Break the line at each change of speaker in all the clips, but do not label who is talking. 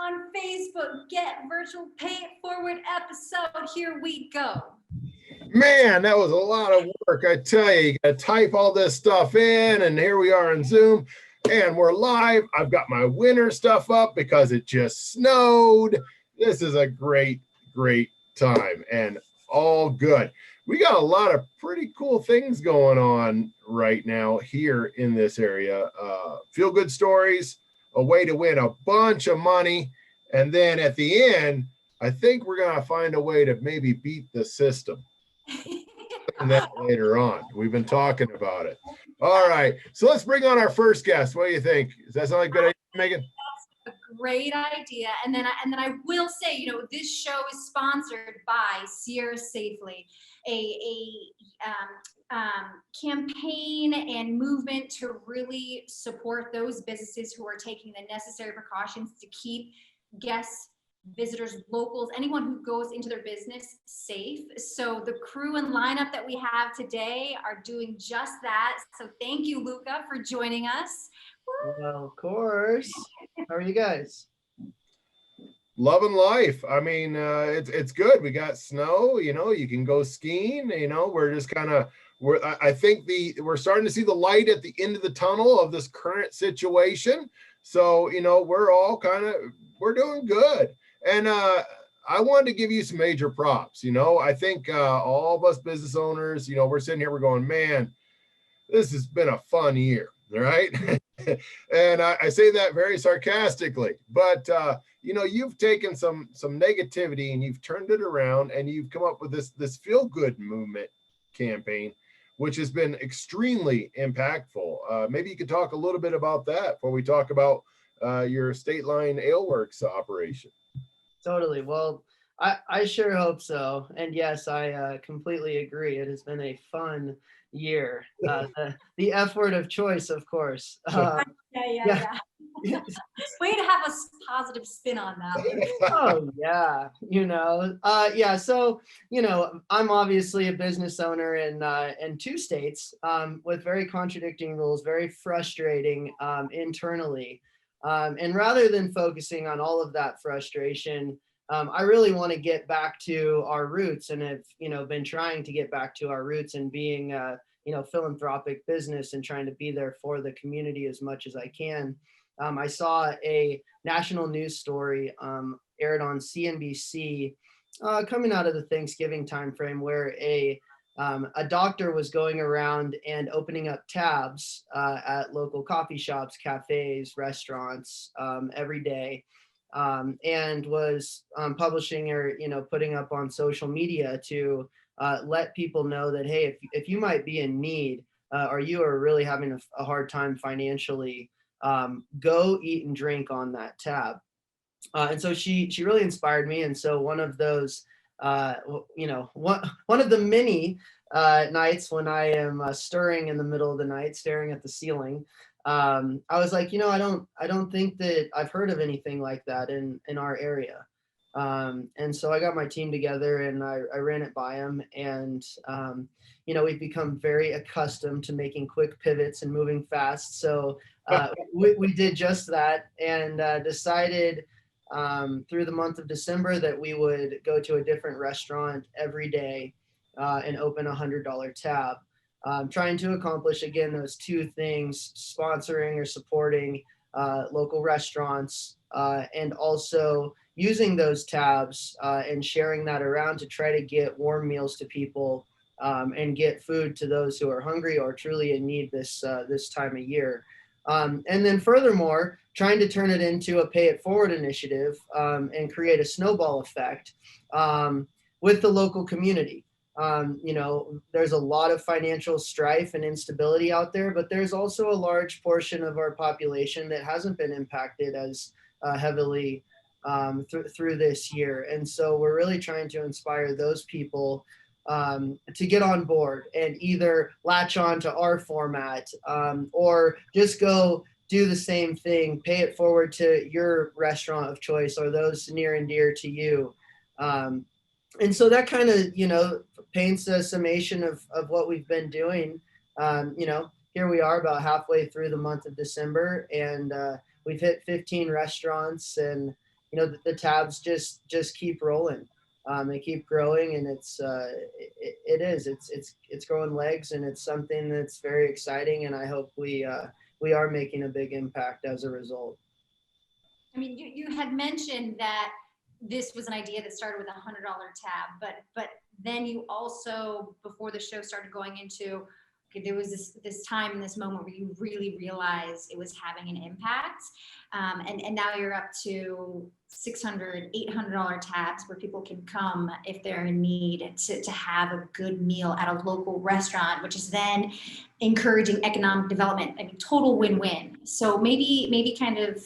on Facebook. Get Virtual Pay It Forward episode. Here we go.
Man, that was a lot of work. I tell you got to type all this stuff in, and here we are in Zoom, and we're live. I've got my winter stuff up because it just snowed. This is a great time, and all good. We got a lot of pretty cool things going on right now here in this area. Feel good stories, a way to win a bunch of money, and then at the end, I think we're going to find a way to maybe beat the system. And that later on. We've been talking about it. All right. So let's bring on our first guest. What do you think? Does that sound like a good idea, Megan?
That's a great idea. And then I will say, this show is sponsored by Sierra Safely, a campaign and movement to really support those businesses who are taking the necessary precautions to keep guests, visitors, locals, anyone who goes into their business safe. So the crew and lineup that we have today are doing just that. So thank you, Luca, for joining us.
Well, of course. How are you guys?
Loving life. I mean, it's good. We got snow, you can go skiing, we're just kind of, I think we're starting to see the light at the end of the tunnel of this current situation. So, we're all we're doing good. And I wanted to give you some major props. I think all of us business owners, we're sitting here, we're going, man, this has been a fun year, right? And I say that very sarcastically, but you've taken some negativity and you've turned it around, and you've come up with this feel good movement campaign, which has been extremely impactful. Maybe you could talk a little bit about that before we talk about your State Line AleWorX operation.
Totally. Well, I sure hope so. And yes, I completely agree. It has been a fun year. The F word of choice, of course.
Yeah. Way to have a positive spin on that.
Oh, yeah. Yeah. So, I'm obviously a business owner in two states with very contradicting rules, very frustrating internally. And rather than focusing on all of that frustration, I really want to get back to our roots, and have, been trying to get back to our roots and being, philanthropic business and trying to be there for the community as much as I can. I saw a national news story aired on CNBC coming out of the Thanksgiving timeframe, where a doctor was going around and opening up tabs at local coffee shops, cafes, restaurants every day, and was publishing or putting up on social media to let people know that, hey, if you might be in need or you are really having a hard time financially, go eat and drink on that tab. And so she really inspired me. And so one of those, one of the many nights when I am stirring in the middle of the night, staring at the ceiling, I was like, I don't think that I've heard of anything like that in our area. And so I got my team together and I ran it by them, and we've become very accustomed to making quick pivots and moving fast. So we did just that, and decided through the month of December that we would go to a different restaurant every day and open a $100 tab. Trying to accomplish, again, those two things: sponsoring or supporting local restaurants, and also using those tabs and sharing that around to try to get warm meals to people and get food to those who are hungry or truly in need this time of year. And then furthermore, trying to turn it into a pay it forward initiative and create a snowball effect with the local community. There's a lot of financial strife and instability out there, but there's also a large portion of our population that hasn't been impacted as heavily through this year. And so we're really trying to inspire those people to get on board and either latch on to our format or just go do the same thing, pay it forward to your restaurant of choice or those near and dear to you. And so that kind of, paints a summation of what we've been doing. Here we are about halfway through the month of December, and we've hit 15 restaurants, and the tabs just keep rolling. They keep growing, and it's growing legs, and it's something that's very exciting. And I hope we are making a big impact as a result.
I mean, you had mentioned that this was an idea that started with $100 tab, but then you also, before the show started going into, okay, there was this time in this moment where you really realized it was having an impact. And now you're up to $600, $800 tabs where people can come if they're in need to have a good meal at a local restaurant, which is then encouraging economic development. I mean, total win-win. So maybe kind of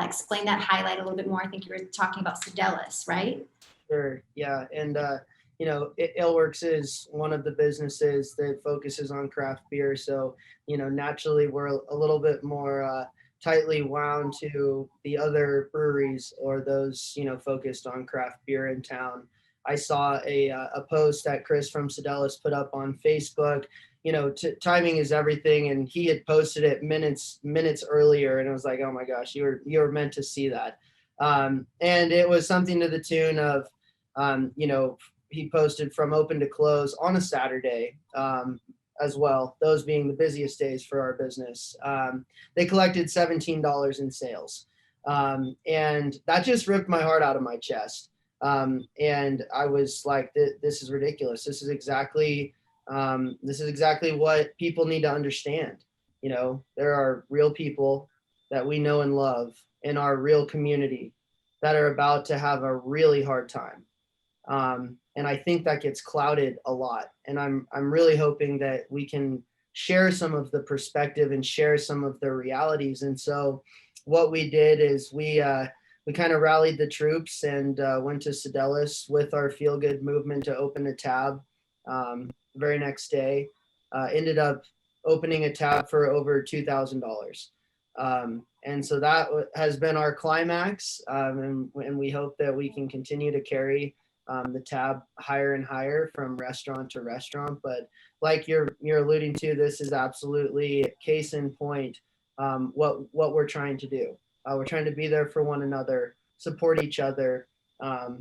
explain that, highlight a little bit more. I think you were talking about Sedellis, right?
Sure. Yeah. And, AleWorX is one of the businesses that focuses on craft beer. So, naturally we're a little bit more tightly wound to the other breweries or those, focused on craft beer in town. I saw a post that Chris from Sedellis put up on Facebook. Timing is everything, and he had posted it minutes earlier, and I was like, oh my gosh, you were meant to see that. And it was something to the tune of, he posted from open to close on a Saturday, as well, those being the busiest days for our business. They collected $17 in sales. And that just ripped my heart out of my chest. And I was like, this is ridiculous. This is exactly what people need to understand. There are real people that we know and love in our real community that are about to have a really hard time. And I think that gets clouded a lot. And I'm really hoping that we can share some of the perspective and share some of the realities. And so what we did is we kind of rallied the troops and went to Sedellis with our Feel Good movement to open a tab. Very next day, ended up opening a tab for over $2,000. And so that has been our climax. And we hope that we can continue to carry the tab higher and higher from restaurant to restaurant. But like you're alluding to, this is absolutely case in point, what we're trying to do. We're trying to be there for one another, support each other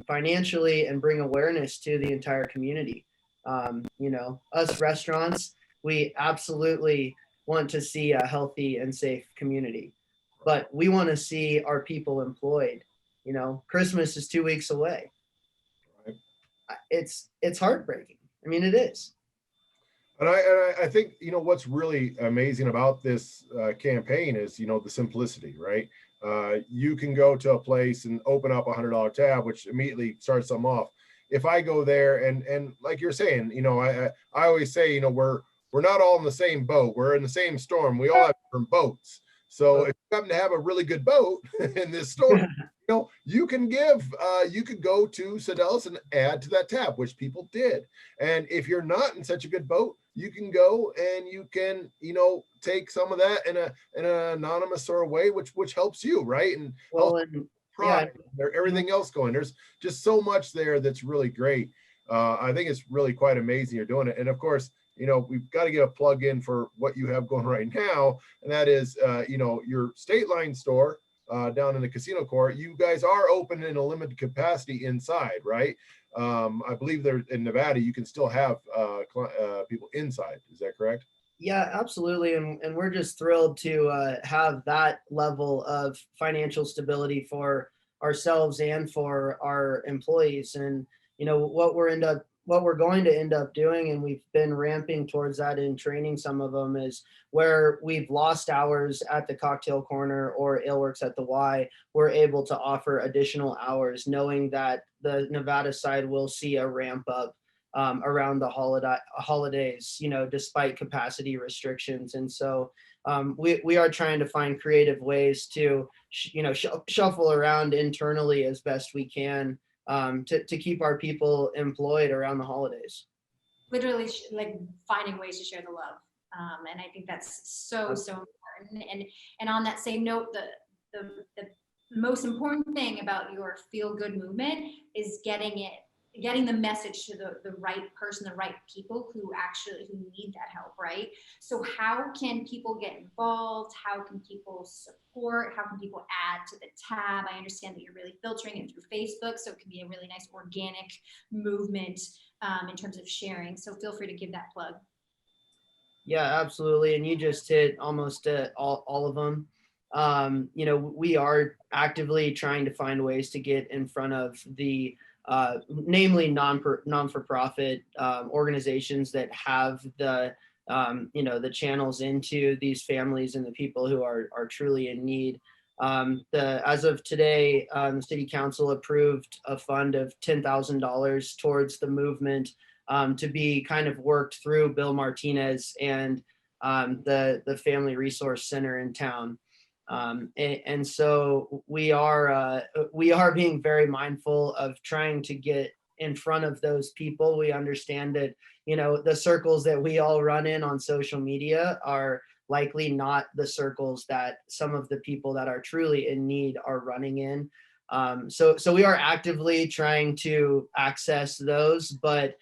financially, and bring awareness to the entire community. Us restaurants, we absolutely want to see a healthy and safe community, but we want to see our people employed. Christmas is 2 weeks away. It's heartbreaking. I mean, it is.
And I think, what's really amazing about this campaign is, the simplicity, right? You can go to a place and open up $100 tab, which immediately starts them off. If I go there and like you're saying, I always say, we're not all in the same boat. We're in the same storm. We all have different boats. So if you happen to have a really good boat in this storm, you can you could go to Sedellis and add to that tab, which people did. And if you're not in such a good boat, you can go and you can, take some of that in an anonymous sort of way, which helps you, right? And everything else going. There's just so much there that's really great. I think it's really quite amazing you're doing it. And of course, we've got to get a plug in for what you have going right now, and that is, your State Line store down in the casino court. You guys are open in a limited capacity inside, right? I believe there in Nevada, you can still have people inside. Is that correct?
Yeah, absolutely. And we're just thrilled to have that level of financial stability for ourselves and for our employees. And, what we're going to end up doing, and we've been ramping towards that in training some of them, is where we've lost hours at the Cocktail Corner or AleWorX at the Y, we're able to offer additional hours, knowing that the Nevada side will see a ramp up around the holidays, despite capacity restrictions. And so we are trying to find creative ways to, shuffle around internally as best we can to keep our people employed around the holidays.
Literally like finding ways to share the love. And I think that's so important. And on that same note, the most important thing about your feel good movement is getting it getting the message to the right person, the right people who need that help, right? So how can people get involved? How can people support? How can people add to the tab? I understand that you're really filtering it through Facebook, so it can be a really nice organic movement in terms of sharing. So feel free to give that plug.
Yeah, absolutely. And you just hit almost all of them. You know, we are actively trying to find ways to get in front of the namely non-for-profit organizations that have the you know, the channels into these families and the people who are truly in need. As of today, the city council approved a fund of $10,000 towards the movement, to be kind of worked through Bill Martinez and the Family Resource Center in town. And so we are being very mindful of trying to get in front of those people. We understand that, you know, the circles that we all run in on social media are likely not the circles that some of the people that are truly in need are running in. So we are actively trying to access those, but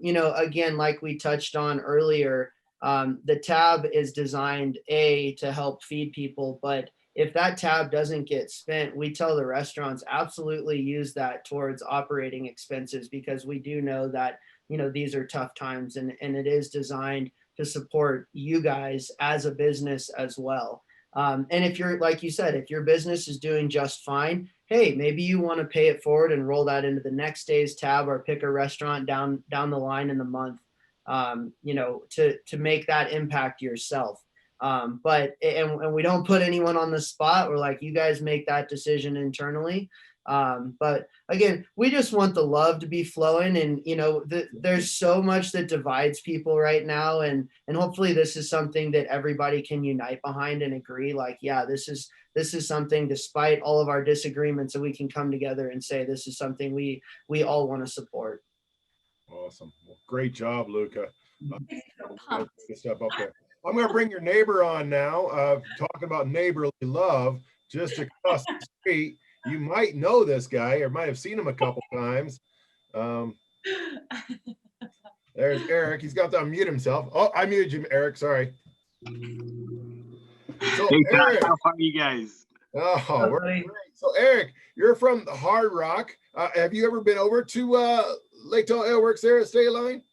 you know, again, like we touched on earlier, the tab is designed to help feed people, but if that tab doesn't get spent, we tell the restaurants absolutely use that towards operating expenses, because we do know that, you know, these are tough times, and it is designed to support you guys as a business as well. And if you're, like you said, if your business is doing just fine, hey, maybe you want to pay it forward and roll that into the next day's tab, or pick a restaurant down the line in the month, you know, to make that impact yourself. But we don't put anyone on the spot. We're like, you guys make that decision internally. But again, we just want the love to be flowing, and you know, there's so much that divides people right now, and hopefully this is something that everybody can unite behind and agree, like, yeah, this is something, despite all of our disagreements, that we can come together and say this is something we all want to support.
Awesome. Well, great job, Luca.
Pumped.
Step up there. I'm going to bring your neighbor on now. Talking about neighborly love, just across the street. You might know this guy, or might have seen him a couple times. There's Eric. He's got to unmute himself. Oh, I muted you, Eric. Sorry. So,
hey,
Eric.
how are you guys?
Oh, we're great. So, Eric, you're from Hard Rock. Have you ever been over to Lake Tahoe AleWorX there at State Line?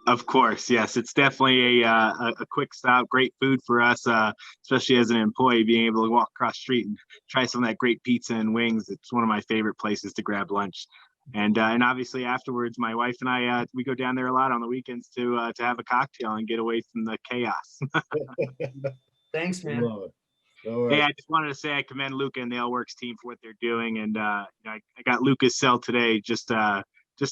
Of course, yes. It's definitely a quick stop. Great food for us, especially as an employee, being able to walk across the street and try some of that great pizza and wings. It's one of my favorite places to grab lunch. And obviously afterwards, my wife and I, we go down there a lot on the weekends to have a cocktail and get away from the chaos.
Thanks, man.
Love it. All right.
Hey, I just wanted to say I commend Luca and the AleWorX team for what they're doing, and I got Luca's cell today just to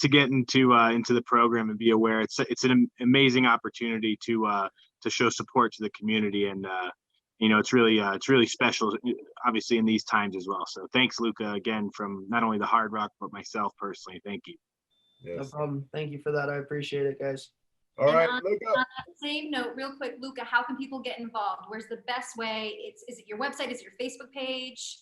get into the program and be aware. It's an amazing opportunity to show support to the community, and you know, it's really special, obviously, in these times as well. So thanks, Luca, again, from not only the Hard Rock but myself personally. Thank you.
Yes.
No problem. Thank you for that. I appreciate it, guys.
All right,
on,
Luca.
on that same note, real quick, Luca, how can people get involved? Where's the best way? Is it your website? Is it your Facebook page?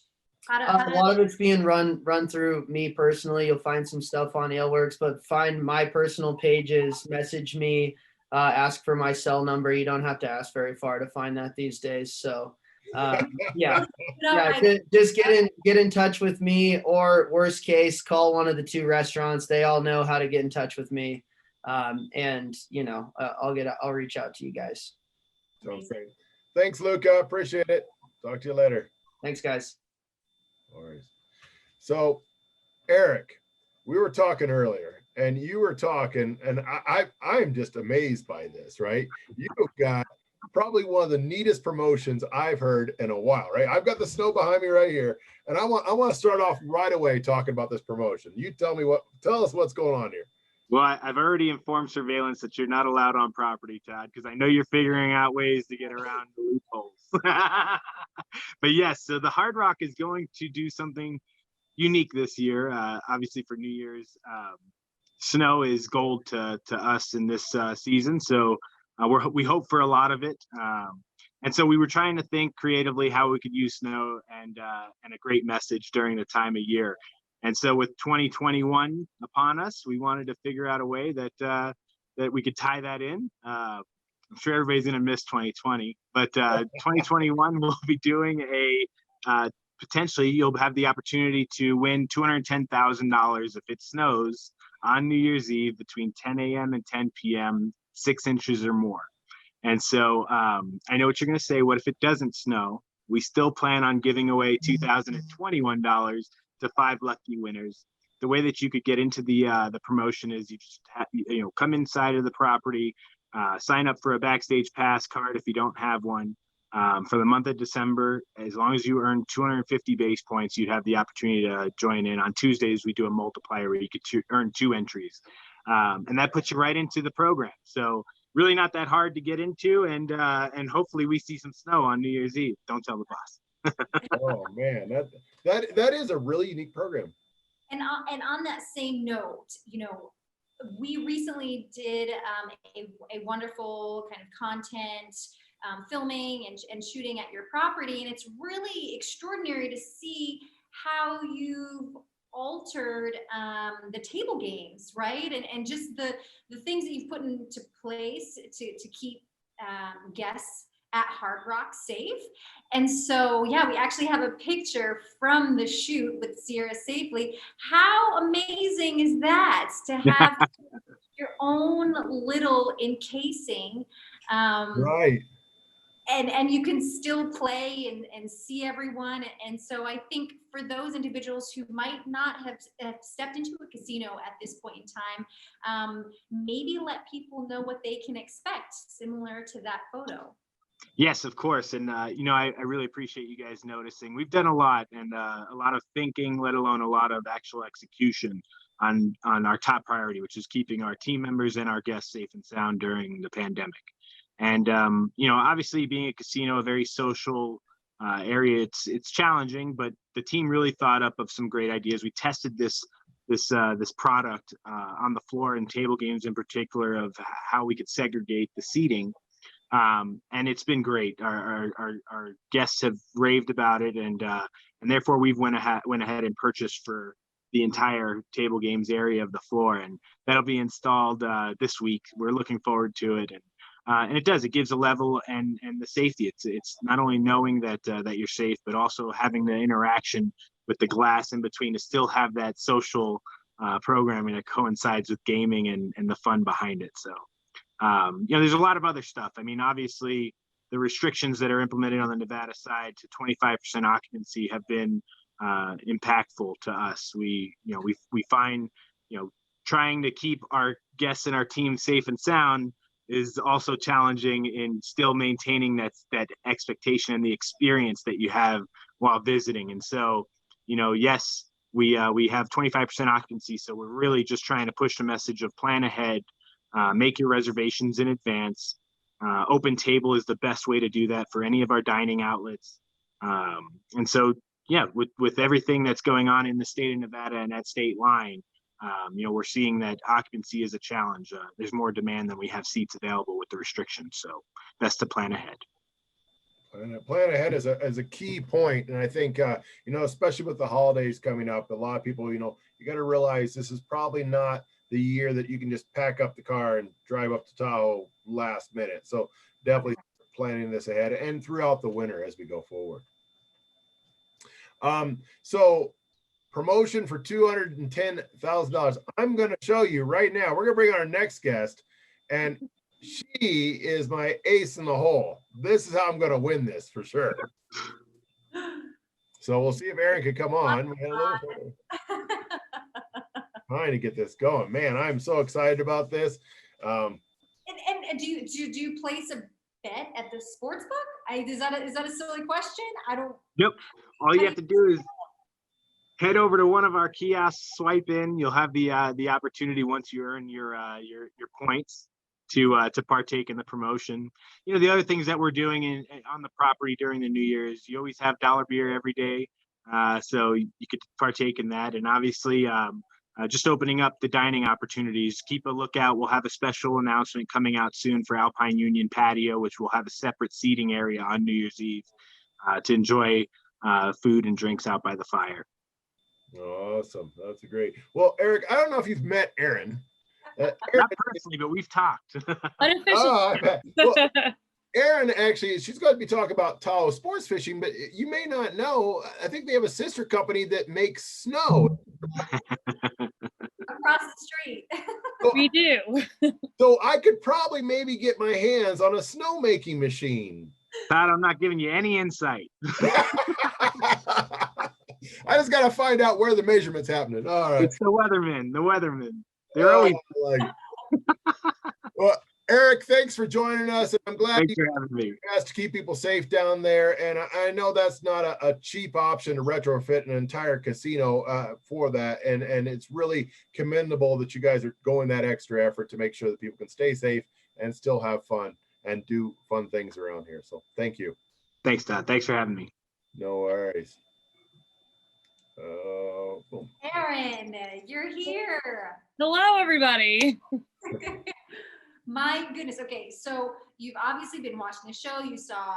A lot of it's being run through me personally. You'll find some stuff on AleWorX, but find my personal pages, message me, ask for my cell number. You don't have to ask very far to find that these days. So yeah, just get in touch with me, or worst case, call one of the two restaurants. They all know how to get in touch with me. And you know, I'll reach out to you guys.
Sounds great. Thanks, Luca. Appreciate it. Talk to you later.
Thanks, guys.
All right. So, Eric, we were talking earlier, and you were talking, and I'm just amazed by this, right? You've got probably one of the neatest promotions I've heard in a while, right? I've got the snow behind me right here, and I want to start off right away talking about this promotion. You tell us what's going on here.
Well, I've already informed surveillance that you're not allowed on property, Todd, because I know you're figuring out ways to get around the loopholes. But yes, so the Hard Rock is going to do something unique this year. Obviously, for New Year's, snow is gold to us in this season. So we hope for a lot of it. And so we were trying to think creatively how we could use snow and a great message during the time of year. And so with 2021 upon us, we wanted to figure out a way that that we could tie that in. I'm sure everybody's going to miss 2020, but 2021 we'll be doing a potentially you'll have the opportunity to win $210,000 if it snows on New Year's Eve between 10 a.m. and 10 p.m., 6 inches or more. And so I know what you're going to say. What if it doesn't snow? We still plan on giving away $2,021 to 5 lucky winners. The way that you could get into the promotion is you just come inside of the property, sign up for a backstage pass card if you don't have one. For the month of December, as long as you earn 250 base points, you'd have the opportunity to join in. On Tuesdays, we do a multiplier where you could earn 2 entries. And that puts you right into the program. So really not that hard to get into, and hopefully we see some snow on New Year's Eve. Don't tell the boss.
Oh man, that is a really unique program.
And on that same note, we recently did a wonderful kind of content filming and shooting at your property, and it's really extraordinary to see how you've altered the table games, right? And just the things that you've put into place to keep guests at Hard Rock safe. And so, yeah, we actually have a picture from the shoot with Sierra Safely. How amazing is that to have your own little encasing?
Right.
And you can still play and see everyone. And so I think for those individuals who might not have stepped into a casino at this point in time, maybe let people know what they can expect, similar to that photo.
Yes, of course. And, I really appreciate you guys noticing. We've done a lot and a lot of thinking, let alone a lot of actual execution on our top priority, which is keeping our team members and our guests safe and sound during the pandemic. And, obviously being a casino, a very social area, it's challenging, but the team really thought up of some great ideas. We tested this product on the floor and table games in particular of how we could segregate the seating. And it's been great. Our guests have raved about it, and therefore we've went ahead and purchased for the entire table games area of the floor, and that'll be installed this week. We're looking forward to it, and it gives a level and the safety. It's not only knowing that you're safe, but also having the interaction with the glass in between to still have that social programming that coincides with gaming and the fun behind it. So. There's a lot of other stuff. I mean, obviously, the restrictions that are implemented on the Nevada side to 25% occupancy have been impactful to us. We find, trying to keep our guests and our team safe and sound is also challenging in still maintaining that expectation and the experience that you have while visiting. And so, yes, we have 25% occupancy, so we're really just trying to push the message of plan ahead. Make your reservations in advance. Open table is the best way to do that for any of our dining outlets. And so, yeah, with everything that's going on in the state of Nevada and that state line, we're seeing that occupancy is a challenge. There's more demand than we have seats available with the restrictions. So best to plan ahead.
Plan ahead is a key point. And I think, especially with the holidays coming up, a lot of people, you got to realize this is probably not the year that you can just pack up the car and drive up to Tahoe last minute. So definitely planning this ahead and throughout the winter as we go forward. So promotion for $210,000. I'm going to show you right now. We're going to bring on our next guest, and she is my ace in the hole. This is how I'm going to win this for sure. So we'll see if Aaron can come on. Trying to get this going, man. I'm so excited about this.
And do you place a bet at the sports book? Is that a silly question? I don't.
Yep. All you have to do is head over to one of our kiosks, swipe in. You'll have the opportunity once you earn your points to partake in the promotion. The other things that we're doing on the property during the New Year's, you always have dollar beer every day, so you could partake in that. And obviously, just opening up the dining opportunities. Keep a lookout. We'll have a special announcement coming out soon for Alpine Union Patio, which will have a separate seating area on New Year's Eve to enjoy food and drinks out by the fire.
Awesome. That's great. Well, Eric, I don't know if you've met Aaron. Aaron,
Not personally, but we've talked.
Unofficial.
oh, I bet. Well, Aaron, actually, she's going to be talking about Tahoe Sports Fishing, but you may not know, I think they have a sister company that makes snow.
Across the street.
We do.
So I could probably maybe get my hands on a snowmaking machine.
Todd, I'm not giving you any insight.
I just got to find out where the measurement's happening. All right.
It's the weathermen. The weathermen. They're always.
Well, Eric, thanks for joining us. And I'm glad
Thanks
you
for having me.
asked to keep people safe down there. And I know that's not a cheap option to retrofit an entire casino for that. And it's really commendable that you guys are going that extra effort to make sure that people can stay safe and still have fun and do fun things around here. So thank you.
Thanks, Todd. Thanks for having me.
No worries. Boom.
Aaron, you're here.
Hello, everybody.
My goodness. Okay, so you've obviously been watching the show. You saw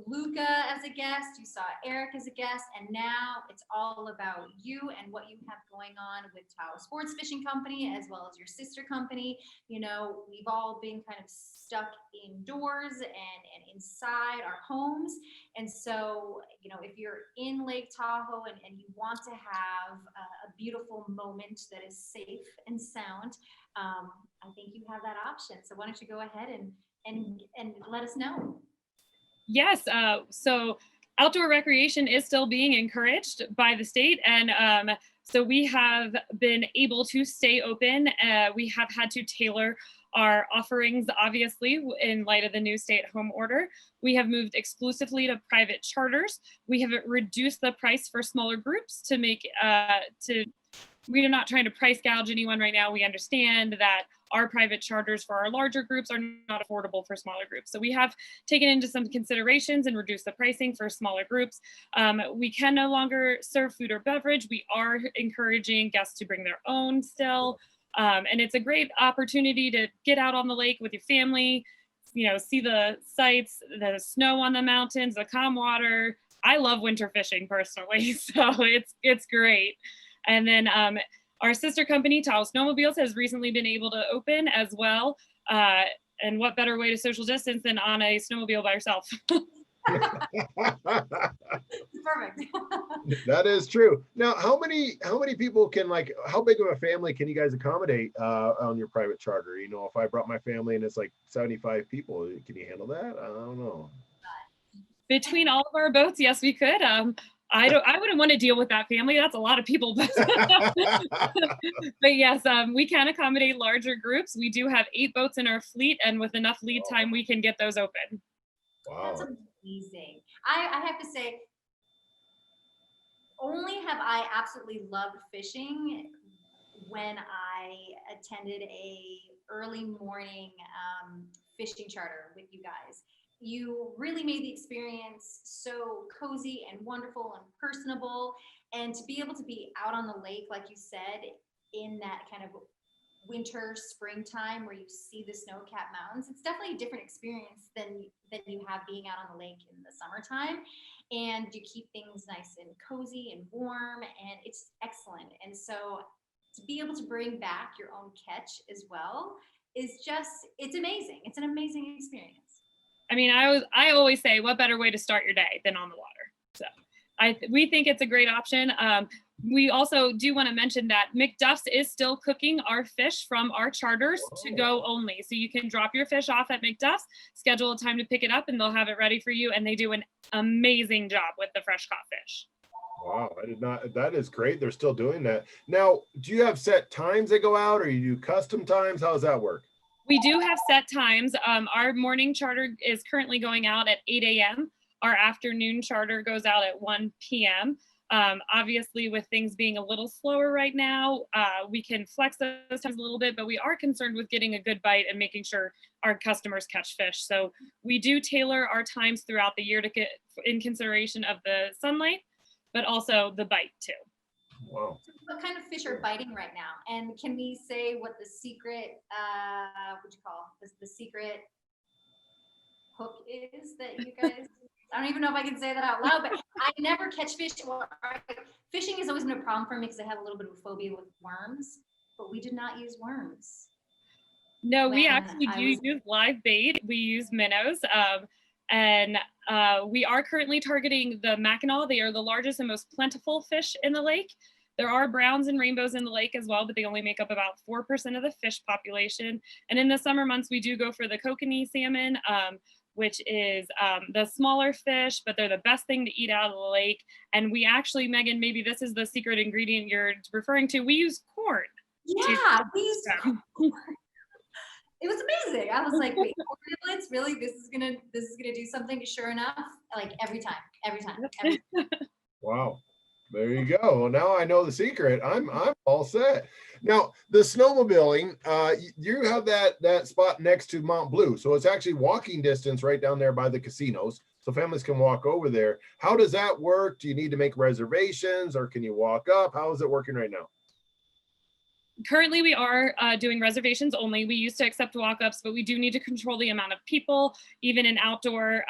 Luca as a guest, you saw Eric as a guest, and now it's all about you and what you have going on with Tahoe Sports Fishing Company, as well as your sister company. You know, we've all been kind of stuck indoors and inside our homes. And so, you know, if you're in Lake Tahoe and you want to have a beautiful moment that is safe and sound, I think you have that option. So why don't you go ahead and let us know.
Yes. So outdoor recreation is still being encouraged by the state. And so we have been able to stay open. We have had to tailor our offerings, obviously, in light of the new stay-at-home order. We have moved exclusively to private charters. We have reduced the price for smaller groups to make, we are not trying to price gouge anyone right now. We understand that our private charters for our larger groups are not affordable for smaller groups. So we have taken into some considerations and reduced the pricing for smaller groups. We can no longer serve food or beverage. We are encouraging guests to bring their own still. And it's a great opportunity to get out on the lake with your family, you know, see the sights, the snow on the mountains, the calm water. I love winter fishing personally, so it's great. And then our sister company, Tahoe Snowmobiles, has recently been able to open as well. And what better way to social distance than on a snowmobile by yourself?
Perfect.
That is true. Now, how many people can, like, how big of a family can you guys accommodate on your private charter? You know, if I brought my family and it's like 75 people, can you handle that? I don't know.
Between all of our boats, yes, we could. I wouldn't want to deal with that family. That's a lot of people. But yes, we can accommodate larger groups. We do have 8 boats in our fleet, and with enough lead time, we can get those open.
Wow.
That's amazing. I have to say, only have I absolutely loved fishing when I attended a early morning fishing charter with you guys. You really made the experience so cozy and wonderful and personable, and to be able to be out on the lake, like you said, in that kind of winter, springtime where you see the snow-capped mountains, it's definitely a different experience than you have being out on the lake in the summertime. And you keep things nice and cozy and warm, and it's excellent. And so to be able to bring back your own catch as well is just, it's amazing. It's an amazing experience.
I mean, I always say, what better way to start your day than on the water? So we think it's a great option. We also do want to mention that McDuff's is still cooking our fish from our charters to go only. So you can drop your fish off at McDuff's, schedule a time to pick it up, and they'll have it ready for you. And they do an amazing job with the fresh caught fish.
Wow, I did not. That is great. They're still doing that. Now, do you have set times they go out, or you do custom times? How does that work?
We do have set times. Our morning charter is currently going out at 8 a.m. Our afternoon charter goes out at 1 p.m. Obviously, with things being a little slower right now, we can flex those times a little bit, but we are concerned with getting a good bite and making sure our customers catch fish. So we do tailor our times throughout the year to get in consideration of the sunlight, but also the bite too.
Wow.
What kind of fish are biting right now? And can we say what the secret, what you call the secret hook is that you guys I don't even know if I can say that out loud, but I never catch fish. Well, fishing has always been a problem for me because I have a little bit of a phobia with worms, but we did not use worms.
No, we
When
actually
I
do
was-
use live bait. We use minnows. And we are currently targeting the Mackinaw. They are the largest and most plentiful fish in the lake. There are browns and rainbows in the lake as well, but they only make up about 4% of the fish population. And in the summer months, we do go for the kokanee salmon, which is the smaller fish, but they're the best thing to eat out of the lake. And we actually, Megan, maybe this is the secret ingredient you're referring to. We use corn.
Yeah, we used corn. It was amazing. I was like, wait, corn niblets? Really? This is gonna do something. Sure enough, like every time.
Wow. There you go. Well, now I know the secret. I'm all set. Now the snowmobiling, you have that spot next to Mount Blue, so it's actually walking distance right down there by the casinos, so families can walk over there. How does that work? Do you need to make reservations, or can you walk up? How is it working right now?
Currently, we are doing reservations only. We used to accept walk-ups, but we do need to control the amount of people. Even in outdoor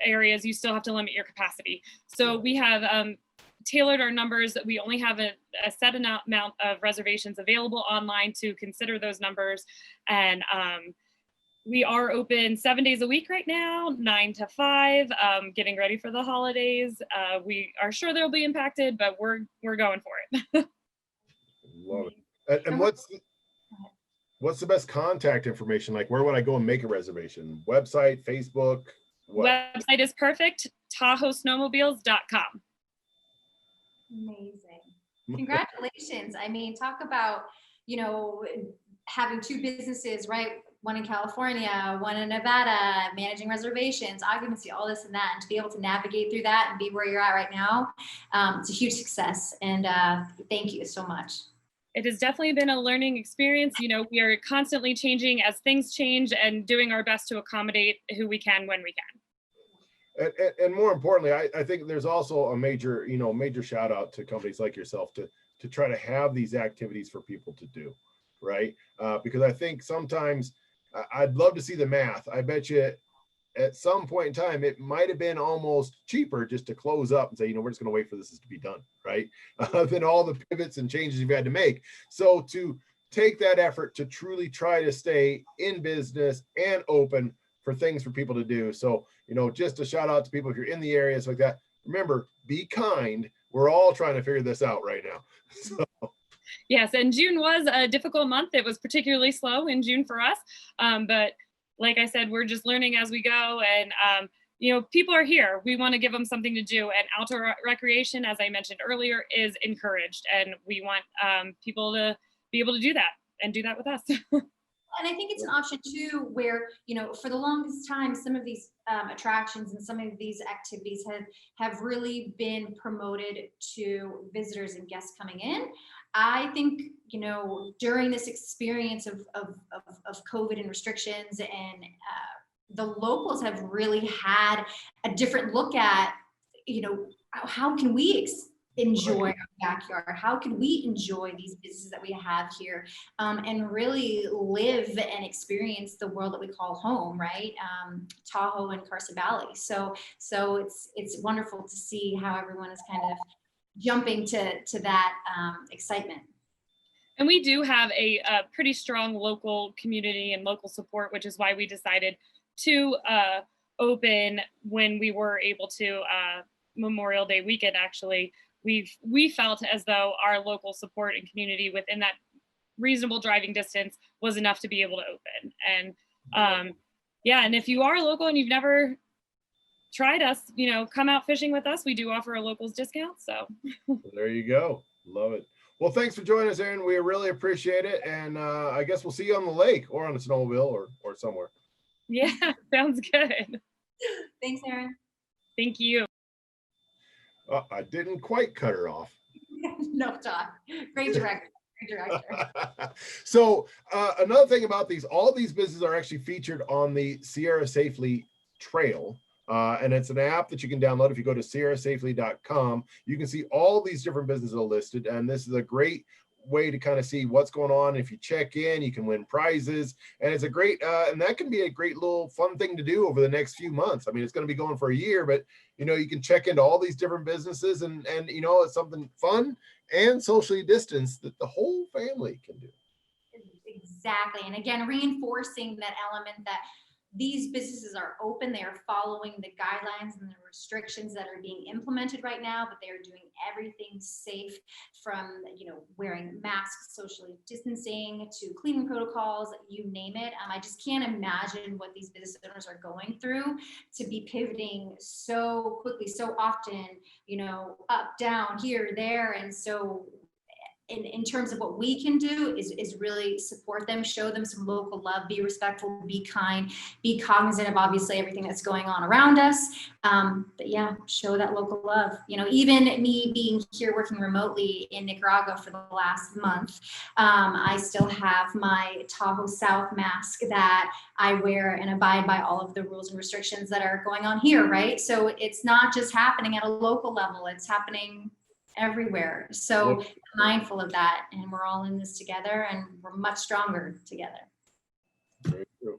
areas, you still have to limit your capacity. So we have tailored our numbers. We only have a set amount of reservations available online to consider those numbers. And we are open 7 days a week right now, 9 to 5, getting ready for the holidays. We are sure they'll be impacted, but we're going for it.
Love it. And what's the best contact information? Like, where would I go and make a reservation? Website, Facebook? What?
Website is perfect, TahoeSnowmobiles.com.
Amazing. Congratulations. I mean, talk about, having two businesses, right? One in California, one in Nevada, managing reservations, occupancy, all this and that, and to be able to navigate through that and be where you're at right now, it's a huge success. And thank you so much.
It has definitely been a learning experience. We are constantly changing as things change and doing our best to accommodate who we can when we can.
And more importantly, I think there's also a major shout out to companies like yourself to try to have these activities for people to do, right? Because I think sometimes I'd love to see the math. I bet you at some point in time, it might have been almost cheaper just to close up and say, we're just going to wait for this to be done, right? Than all the pivots and changes you've had to make. So to take that effort to truly try to stay in business and open for things for people to do. So, just a shout out to people if you're in the areas like that. Remember, be kind. We're all trying to figure this out right now. So.
Yes, and June was a difficult month. It was particularly slow in June for us, but like I said, we're just learning as we go, and people are here. We want to give them something to do, and outdoor recreation, as I mentioned earlier, is encouraged, and we want people to be able to do that and do that with us.
And I think it's an option too, where, for the longest time, some of these attractions and some of these activities have really been promoted to visitors and guests coming in. I think, during this experience of COVID and restrictions, and the locals have really had a different look at, how can we enjoy our backyard? How can we enjoy these businesses that we have here, and really live and experience the world that we call home, right? Tahoe and Carson Valley. So it's wonderful to see how everyone is kind of jumping to that excitement.
And we do have a pretty strong local community and local support, which is why we decided to open when we were able to. Memorial Day weekend, actually, we felt as though our local support and community within that reasonable driving distance was enough to be able to open. And and if you are local and you've never tried us, come out fishing with us. We do offer a locals discount. So
there you go. Love it. Well, thanks for joining us, Aaron. We really appreciate it. And I guess we'll see you on the lake or on a snowmobile or somewhere.
Yeah, sounds good.
Thanks, Aaron.
Thank you.
I didn't quite cut her off.
No, John. Great director.
So another thing about all these businesses are actually featured on the Sierra Safely Trail. And it's an app that you can download. If you go to sierrasafely.com, you can see all these different businesses are listed. And this is a great way to kind of see what's going on. If you check in, you can win prizes, and it's a great, and that can be a great little fun thing to do over the next few months. I mean, it's going to be going for a year, but you know, you can check into all these different businesses, and you know, it's something fun and socially distanced that the whole family can do.
Exactly. And again, reinforcing that element that these businesses are open, they are following the guidelines and the restrictions that are being implemented right now, but they are doing everything safe, from, you know, wearing masks, socially distancing, to cleaning protocols, you name it. I just can't imagine what these business owners are going through to be pivoting so quickly, so often, you know, up, down, here, there. And so in terms of what we can do is really support them, show them some local love, be respectful, be kind, be cognizant of obviously everything that's going on around us. But yeah, show that local love. You know, even me being here working remotely in Nicaragua for the last month, I still have my Tahoe South mask that I wear and abide by all of the rules and restrictions that are going on here, right? So it's not just happening at a local level, it's happening everywhere. So mindful of that, and we're all in this together, and we're much stronger together.
Very true.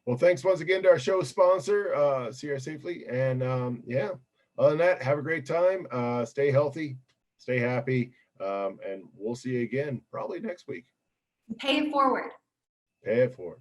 Well, thanks once again to our show sponsor, See Her Safely. And yeah, other than that, have a great time. Stay healthy, stay happy, and we'll see you again probably next week.
Pay it forward.
Pay it forward.